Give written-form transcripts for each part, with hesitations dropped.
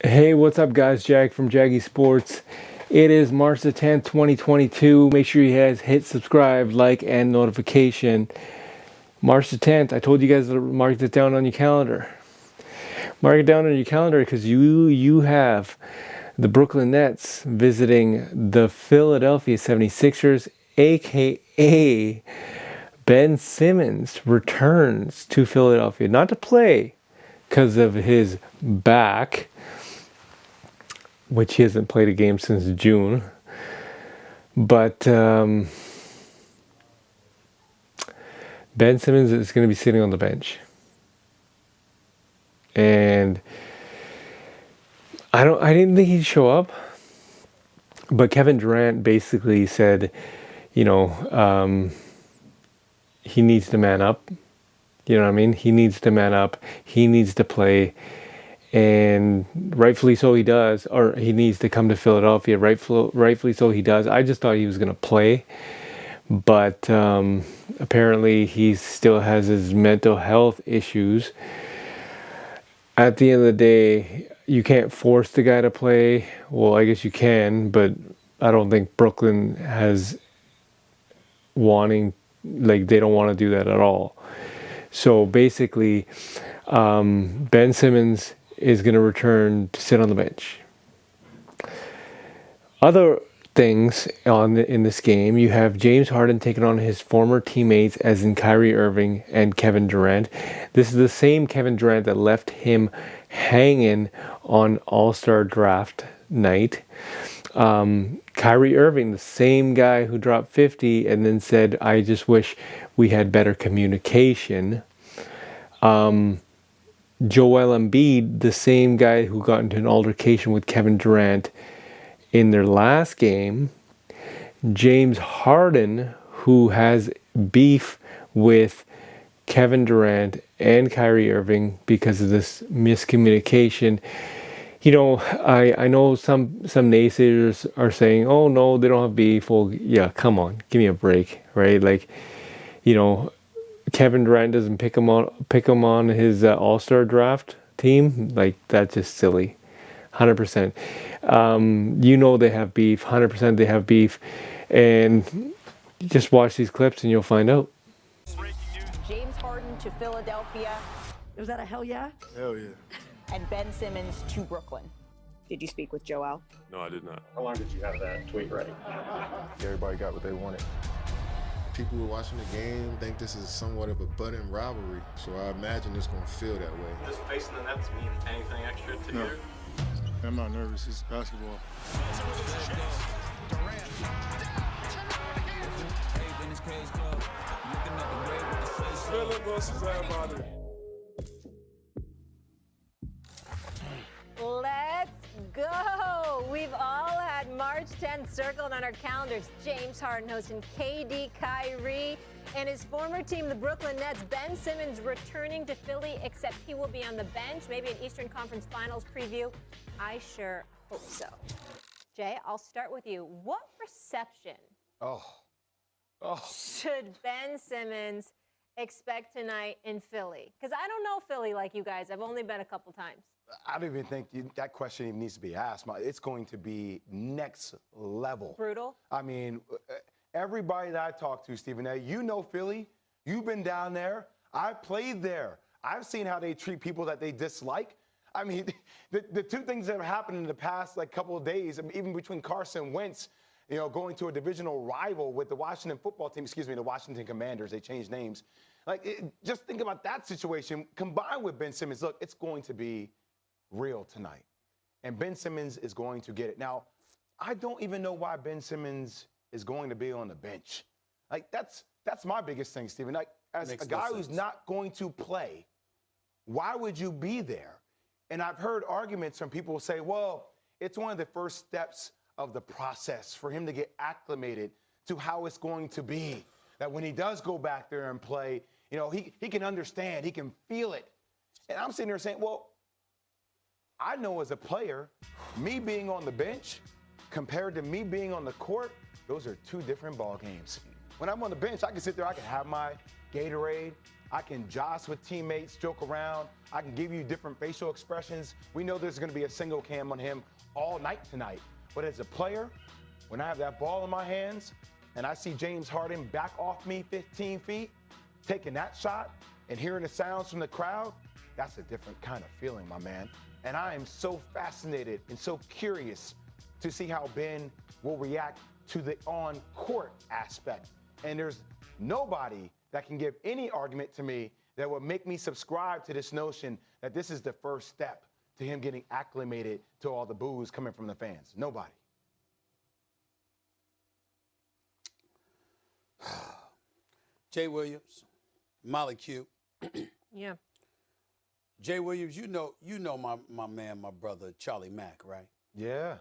Hey, what's up, guys? Jag from Jaggy Sports. It is March the 10th, 2022. Make sure you guys hit subscribe, like, and notification. March the 10th, I told you guys to mark this down on your calendar. Mark it down on your calendar because you have the Brooklyn Nets visiting the Philadelphia 76ers, a.k.a. Ben Simmons returns to Philadelphia. Not to play because of his back, which he hasn't played a game since June. But Ben Simmons is going to be sitting on the bench. And I didn't think he'd show up. But Kevin Durant basically said, he needs to man up. You know what I mean? He needs to man up. He needs to play. And rightfully so he does, or he needs to come to Philadelphia. Rightfully so he does. I just thought he was going to play. But apparently he still has his mental health issues. At the end of the day, you can't force the guy to play. Well, I guess you can, but I don't think Brooklyn has they don't want to do that at all. So basically, Ben Simmons is going to return to sit on the bench. Other things in this game, you have James Harden taking on his former teammates, as in Kyrie Irving and Kevin Durant. This is the same Kevin Durant that left him hanging on All-Star Draft night. Kyrie Irving, the same guy who dropped 50 and then said, "I just wish we had better communication." Joel Embiid, the same guy who got into an altercation with Kevin Durant in their last game. James Harden, who has beef with Kevin Durant and Kyrie Irving because of this miscommunication. I know some naysayers are saying, "Oh no, they don't have beef." Well, yeah, come on, give me a break, right? Kevin Durant doesn't pick him on his All-Star draft team. That's just silly. 100%. They have beef. 100% they have beef. And just watch these clips and you'll find out. James Harden to Philadelphia. Was that a hell yeah? Hell yeah. And Ben Simmons to Brooklyn. Did you speak with Joel? No, I did not. How long did you have that tweet ready? Everybody got what they wanted. People who are watching the game think this is somewhat of a budding rivalry, so I imagine it's going to feel that way. Does facing the Nets mean anything extra to you? I'm not nervous. It's basketball. Philip versus everybody. Let's go! We've all had March 10th circled on our calendars. James Harden hosting KD, Kyrie, and his former team, the Brooklyn Nets. Ben Simmons returning to Philly, except he will be on the bench. Maybe an Eastern Conference Finals preview. I sure hope so. Jay, I'll start with you. What reception should Ben Simmons expect tonight in Philly? Because I don't know Philly like you guys. I've only been a couple times. I don't even think that question even needs to be asked. It's going to be next level. Brutal? I mean, everybody that I talk to, Stephen A., you know Philly. You've been down there. I've played there. I've seen how they treat people that they dislike. I mean, the two things that have happened in the past couple of days, even between Carson Wentz, going to a divisional rival with the Washington football team, the Washington Commanders, they changed names. Just think about that situation combined with Ben Simmons. Look, it's going to be real tonight. And Ben Simmons is going to get it. Now, I don't even know why Ben Simmons is going to be on the bench. That's my biggest thing, Stephen. As a guy who's not going to play, why would you be there? And I've heard arguments from people who say, well, it's one of the first steps of the process for him to get acclimated to how it's going to be. That when he does go back there and play, he can understand, he can feel it. And I'm sitting there saying, well, I know as a player, me being on the bench compared to me being on the court, those are two different ball games. When I'm on the bench, I can sit there, I can have my Gatorade, I can josh with teammates, joke around. I can give you different facial expressions. We know there's going to be a single cam on him all night tonight. But as a player, when I have that ball in my hands and I see James Harden back off me 15 feet, taking that shot and hearing the sounds from the crowd, that's a different kind of feeling, my man. And I am so fascinated and so curious to see how Ben will react to the on-court aspect. And there's nobody that can give any argument to me that would make me subscribe to this notion that this is the first step to him getting acclimated to all the boos coming from the fans. Nobody. Jay Williams, Molly Q. Yeah. Jay Williams, you know my man, my brother, Charlie Mack, right? Yeah.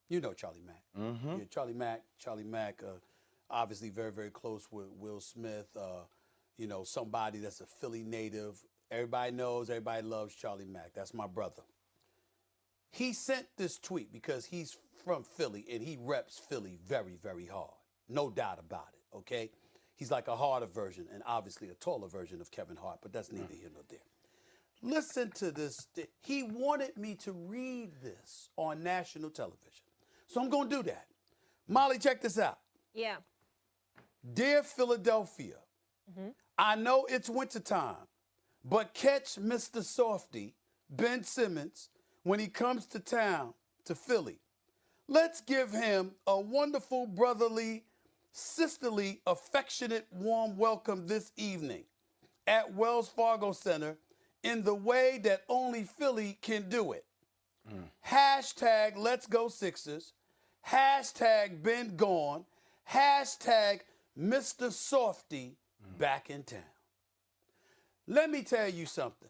You know Charlie Mack. Mm-hmm. Yeah, Charlie Mack, obviously very, very close with Will Smith, somebody that's a Philly native. Everybody knows, everybody loves Charlie Mack. That's my brother. He sent this tweet because he's from Philly and he reps Philly very, very hard. No doubt about it, okay? He's like a harder version and obviously a taller version of Kevin Hart, but that's neither here nor there. Listen to this. He wanted me to read this on national television. So I'm going to do that. Molly, check this out. Yeah. Dear Philadelphia, I know it's wintertime, but catch Mr. Softie, Ben Simmons, when he comes to town, to Philly. Let's give him a wonderful, brotherly, sisterly, affectionate, warm welcome this evening at Wells Fargo Center in the way that only Philly can do it. Hashtag Let's Go Sixers. Hashtag Ben Gone. Hashtag Mr. Softie back in town. Let me tell you something.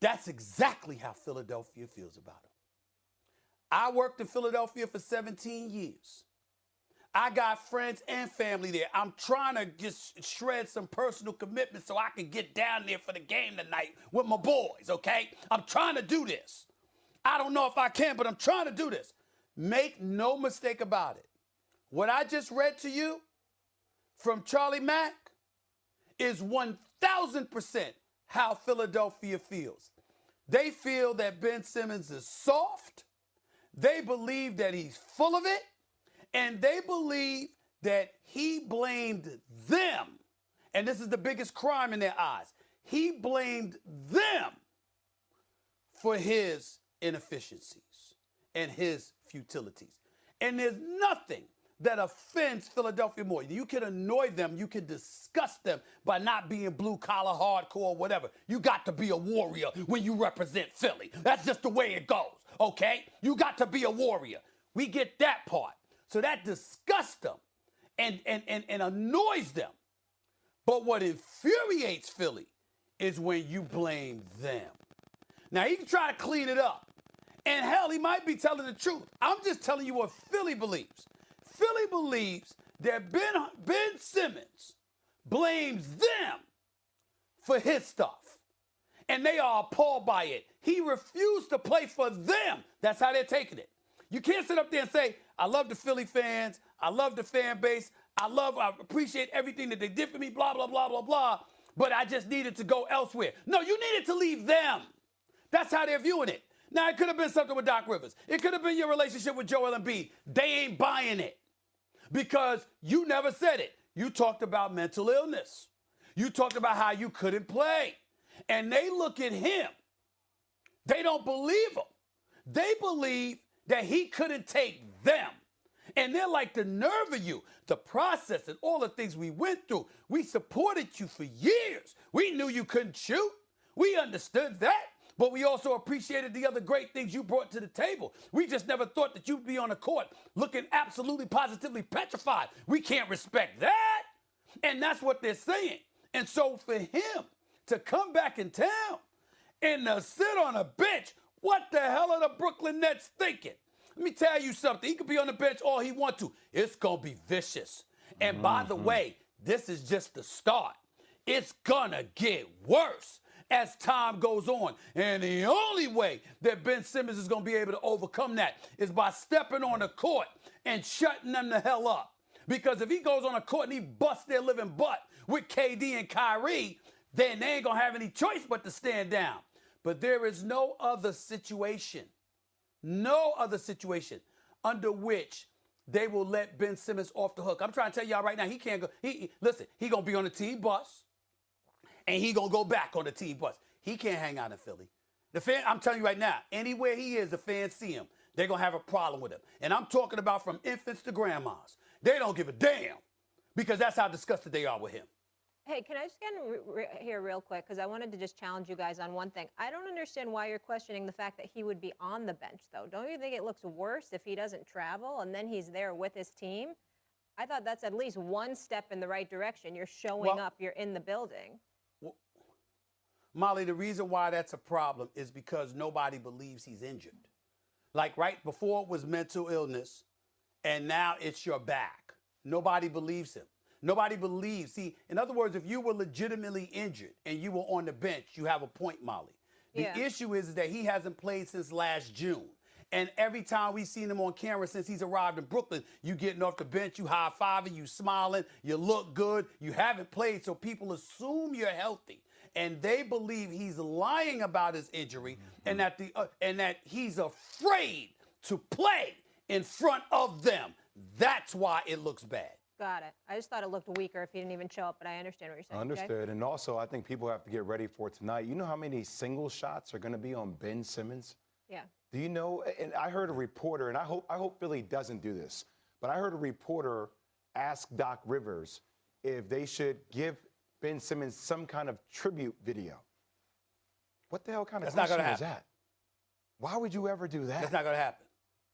That's exactly how Philadelphia feels about him. I worked in Philadelphia for 17 years. I got friends and family there. I'm trying to just shred some personal commitment so I can get down there for the game tonight with my boys, okay? I'm trying to do this. I don't know if I can, but I'm trying to do this. Make no mistake about it. What I just read to you from Charlie Mack is 1,000% how Philadelphia feels. They feel that Ben Simmons is soft. They believe that he's full of it. And they believe that he blamed them. And this is the biggest crime in their eyes. He blamed them for his inefficiencies and his futilities. And there's nothing that offends Philadelphia more. You can annoy them. You can disgust them by not being blue-collar, hardcore, whatever. You got to be a warrior when you represent Philly. That's just the way it goes, okay? You got to be a warrior. We get that part. So that disgusts them and annoys them. But what infuriates Philly is when you blame them. Now, he can try to clean it up. And hell, he might be telling the truth. I'm just telling you what Philly believes. Philly believes that Ben Simmons blames them for his stuff. And they are appalled by it. He refused to play for them. That's how they're taking it. You can't sit up there and say, I love the Philly fans. I love the fan base. I appreciate everything that they did for me, blah, blah, blah, blah, blah. But I just needed to go elsewhere. No, you needed to leave them. That's how they're viewing it. Now, it could have been something with Doc Rivers. It could have been your relationship with Joel Embiid. They ain't buying it because you never said it. You talked about mental illness. You talked about how you couldn't play. And they look at him. They don't believe him. They believe that he couldn't take them. And they're like, the nerve of you, the process and all the things we went through. We supported you for years. We knew you couldn't shoot. We understood that. But we also appreciated the other great things you brought to the table. We just never thought that you'd be on the court looking absolutely positively petrified. We can't respect that. And that's what they're saying. And so for him to come back in town and to sit on a bench, what the hell are the Brooklyn Nets thinking? Let me tell you something. He could be on the bench all he wants to. It's going to be vicious. And by the way, this is just the start. It's going to get worse as time goes on. And the only way that Ben Simmons is going to be able to overcome that is by stepping on the court and shutting them the hell up. Because if he goes on the court and he busts their living butt with KD and Kyrie, then they ain't going to have any choice but to stand down. But there is no other situation under which they will let Ben Simmons off the hook. I'm trying to tell y'all right now, he can't go. Listen, he going to be on the team bus, and he going to go back on the team bus. He can't hang out in Philly. I'm telling you right now, anywhere he is, the fans see him. They're going to have a problem with him. And I'm talking about from infants to grandmas. They don't give a damn because that's how disgusted they are with him. Hey, can I just get in here real quick? Because I wanted to just challenge you guys on one thing. I don't understand why you're questioning the fact that he would be on the bench, though. Don't you think it looks worse if he doesn't travel and then he's there with his team? I thought that's at least one step in the right direction. You're showing up. You're in the building. Molly, the reason why that's a problem is because nobody believes he's injured. Like right before it was mental illness, and now it's your back. Nobody believes him. Nobody believes. See, in other words, if you were legitimately injured and you were on the bench, you have a point, Molly. The issue is that he hasn't played since last June. And every time we've seen him on camera since he's arrived in Brooklyn, you getting off the bench, you high-fiving, you smiling, you look good. You haven't played, so people assume you're healthy. And they believe he's lying about his injury and that he's afraid to play in front of them. That's why it looks bad. Got it. I just thought it looked weaker if he didn't even show up, but I understand what you're saying. Understood. Okay? And also, I think people have to get ready for tonight. You know how many single shots are going to be on Ben Simmons? Yeah. Do you know? And I heard a reporter, and I hope Philly doesn't do this, but I heard a reporter ask Doc Rivers if they should give Ben Simmons some kind of tribute video. What the hell kind of question is that? Why would you ever do that? That's not going to happen.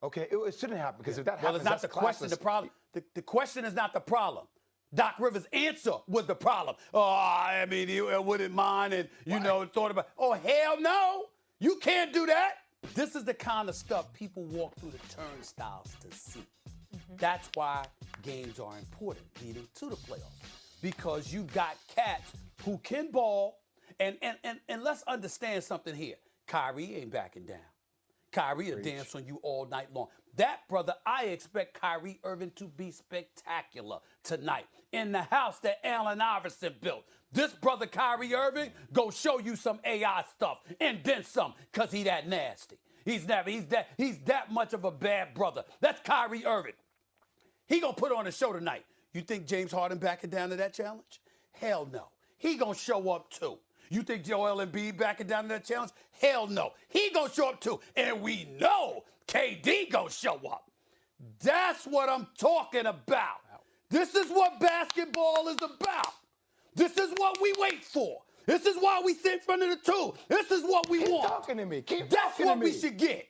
Okay, it shouldn't happen because if that happens, it's not the question. The problem. The question is not the problem. Doc Rivers' answer was the problem. Oh, I mean, he wouldn't mind, and thought about. Oh, hell no! You can't do that. This is the kind of stuff people walk through the turnstiles to see. That's why games are important leading to the playoffs, because you got cats who can ball, and let's understand something here. Kyrie ain't backing down. Kyrie will dance on you all night long. That, brother, I expect Kyrie Irving to be spectacular tonight in the house that Allen Iverson built. This brother Kyrie Irving go show you some AI stuff and then some, because he that nasty. He's that much of a bad brother. That's Kyrie Irving. He gonna put on a show tonight. You think James Harden backing down to that challenge? Hell no. He gonna show up too. You think Joel Embiid backing down to that challenge? Hell no. He gonna show up too. And we know KD gonna show up. That's what I'm talking about. This is what basketball is about. This is what we wait for. This is why we sit in front of the tube. This is what we want. Keep talking to me. That's what we should get.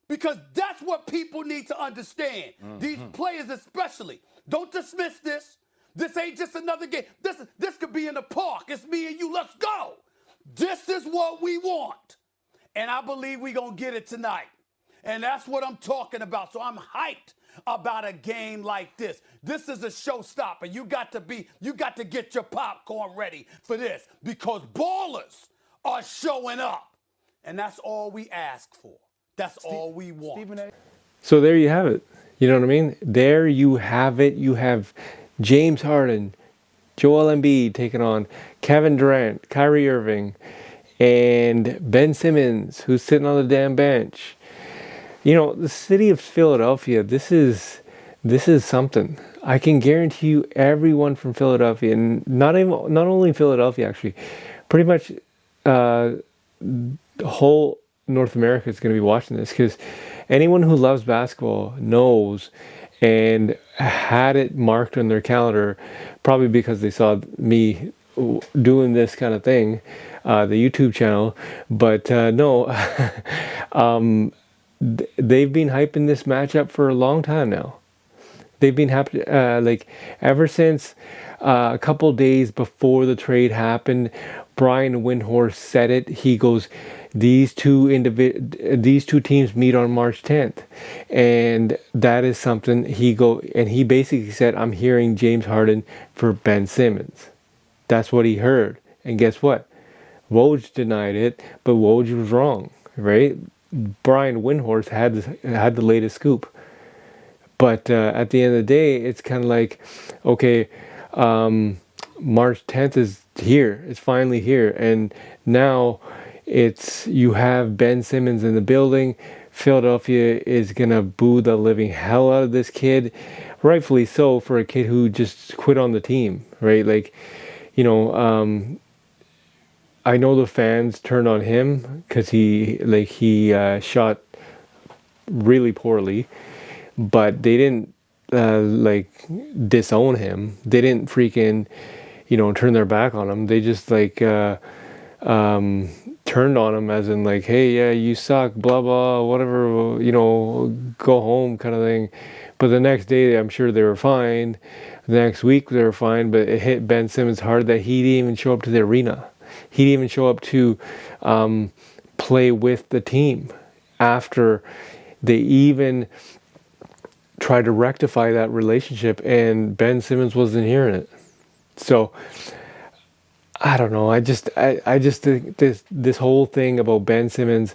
Because that's what people need to understand. These players especially. Don't dismiss this. This ain't just another game. This could be in the park. It's me and you. Let's go. This is what we want. And I believe we're going to get it tonight. And that's what I'm talking about. So I'm hyped about a game like this. This is a showstopper. You got to get your popcorn ready for this, because ballers are showing up. And that's all we ask for. That's all we want. So there you have it. You know what I mean? There you have it. You have James Harden, Joel Embiid taking on Kevin Durant, Kyrie Irving, and Ben Simmons, who's sitting on the damn bench. You know, the city of Philadelphia, this is something. I can guarantee you everyone from Philadelphia, and not only Philadelphia actually, pretty much the whole North America is going to be watching this, because anyone who loves basketball knows and had it marked on their calendar, probably because they saw me doing this kind of thing, the YouTube channel. But no, they've been hyping this matchup for a long time now. They've been happy, like ever since a couple days before the trade happened. Brian Windhorst said it. He goes, these two teams meet on March 10th, and that is something. He basically said, I'm hearing James Harden for Ben Simmons. That's what he heard. And guess what? Woj denied it, but Woj was wrong, right? Brian Windhorst had the latest scoop. But at the end of the day, it's kind of like, okay, March 10th is here. It's finally here. And now you have Ben Simmons in the building. Philadelphia is going to boo the living hell out of this kid. Rightfully so, for a kid who just quit on the team, right? Like, you know, I know the fans turned on him because he shot really poorly, but they didn't disown him. They didn't freaking, turn their back on him. They just turned on him as in like, hey, yeah, you suck, blah blah, whatever, go home kind of thing. But the next day, I'm sure they were fine. The next week they were fine, but it hit Ben Simmons hard that he didn't even show up to the arena. He didn't even show up to play with the team after they even tried to rectify that relationship, and Ben Simmons wasn't hearing it. So I don't know. I just think this whole thing about Ben Simmons,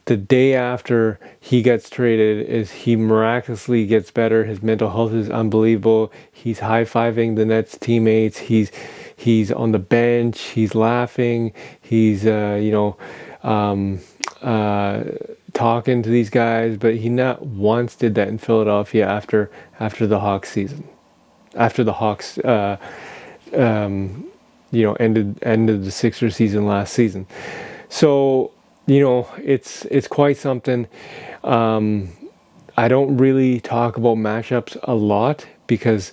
the day after he gets traded, is he miraculously gets better. His mental health is unbelievable. He's high-fiving the Nets teammates. He's on the bench. He's laughing. He's talking to these guys. But he not once did that in Philadelphia after the Hawks season. After the Hawks ended the Sixers season last season. So, it's quite something. I don't really talk about matchups a lot because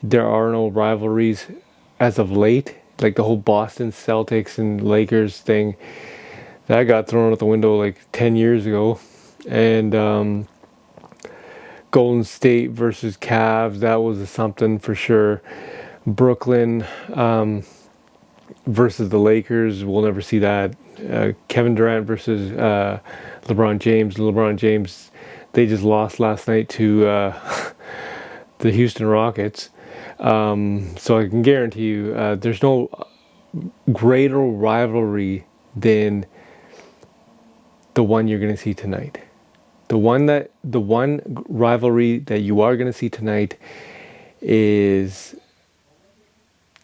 there are no rivalries as of late. Like the whole Boston Celtics and Lakers thing, that got thrown out the window like 10 years ago. And Golden State versus Cavs, that was something for sure. Brooklyn versus the Lakers, we'll never see that. Kevin Durant versus LeBron James. LeBron James, they just lost last night to the Houston Rockets. So I can guarantee you there's no greater rivalry than the one you're going to see tonight. The one rivalry that you are going to see tonight is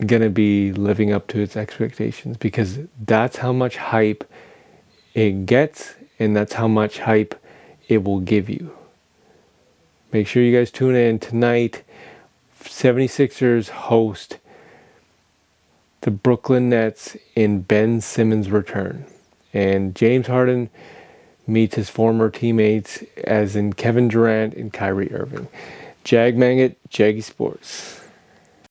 going to be living up to its expectations, because that's how much hype it gets and that's how much hype it will give you. Make sure you guys tune in tonight. 76ers host the Brooklyn Nets in Ben Simmons' return. And James Harden meets his former teammates, as in Kevin Durant and Kyrie Irving. Jag Mangat, Jaggy Sports.